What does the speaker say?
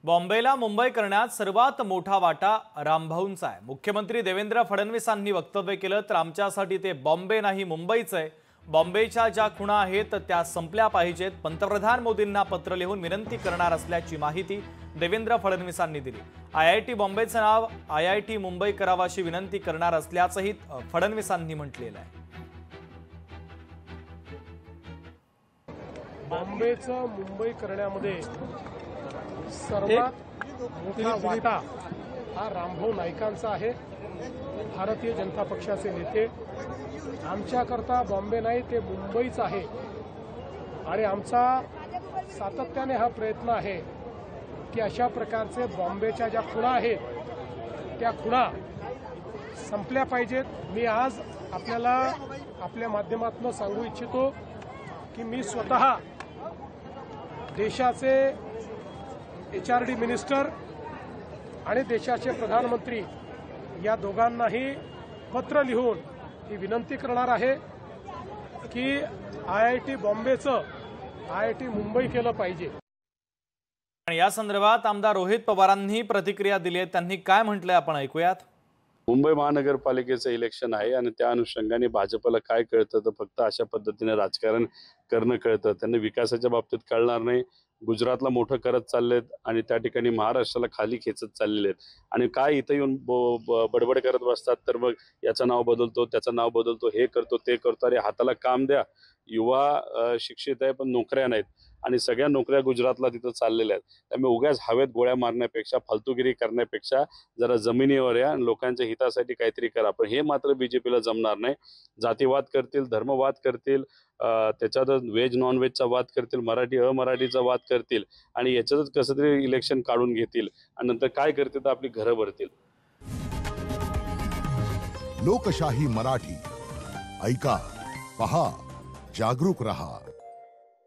बॉम्बेला मुंबई करण्यात सर्वात मोठा वाटा रामभाऊंचा आहे। मुख्यमंत्री देवेंद्र फडणवीसांनी वक्तव्य केलं तर आमच्यासाठी ते बॉम्बे नाही मुंबईच आहे। बॉम्बेच्या ज्या खुणा आहेत त्या संपल्या पाहिजेत। पंतप्रधान मोदींना पत्र लिहून विनंती करणार असल्याची माहिती देवेंद्र फडणवीसांनी दिली। आयआयटी बॉम्बेचं नाव आयआयटी मुंबई करावाची विनंती करणार असल्याचंही फडणवीसांनी म्हटलेलं आहे। बॉम्बेचं मुंबई करण्यामध्ये सर्वात मोठा वाटा हा रामभाऊ नाईकांचा आहे। भारतीय जनता पक्षाचे नेते आमच्याकरता बॉम्बे नाही ते मुंबईच आहे आणि आमचा सातत्याने हा प्रयत्न आहे की अशा प्रकारचे बॉम्बेच्या ज्या खुणा आहेत त्या खुणा संपल्या पाहिजेत। मी आज आपल्याला आपल्या माध्यमातून सांगू इच्छितो की मी स्वतः देशाचे HRD मिनिस्टर आणि देशाचे प्रधानमंत्री या दोघांनाही पत्र लिहून ही विनंती करणार आहे की IIT बॉम्बेचं IIT मुंबई केलं पाहिजे। आणि या संदर्भात आमदार रोहित पवारांनी प्रतिक्रिया दिली आहे। त्यांनी काय म्हटलंय आपण ऐकूयात। मुंबई महानगरपालिकेचं इलेक्शन आहे आणि त्या अनुषंगाने भाजपला काय कळतं तर फक्त अशा पद्धतीने राजकारण करणं कळतं। त्यांना विकासाच्या बाबतीत कळणार नाही। गुजरातला मोठं करत चाललेत आणि त्या ठिकाणी महाराष्ट्राला खाली खेचत चाललेले आहेत आणि काय इथं येऊन बडबड करत बसतात तर मग याचं नाव बदलतो त्याचं नाव बदलतो हे करतो ते करतो। अरे हाताला काम द्या। युवा शिक्षित आहे पण नोकऱ्या नाहीत आणि सगळ्या नोकऱ्या गुजरातला तिथं चाललेल्या आहेत। त्यामुळे उगाच हवेत गोळ्या मारण्यापेक्षा फालतूगिरी करण्यापेक्षा जरा जमिनीवर या आणि लोकांच्या हितासाठी काहीतरी करा। पण हे मात्र बीजेपीला जमणार नाही। जातीवाद करतील, धर्मवाद करतील, त्याच्यात व्हेज नॉन व्हेजचा वाद करतील, मराठी अमराठीचा वाद करतील आणि याच्यातच कसं तरी इलेक्शन काढून घेतील आणि नंतर काय करतील तर आपली घरं भरतील। लोकशाही मराठी ऐका, पहा, जागरूक रहा।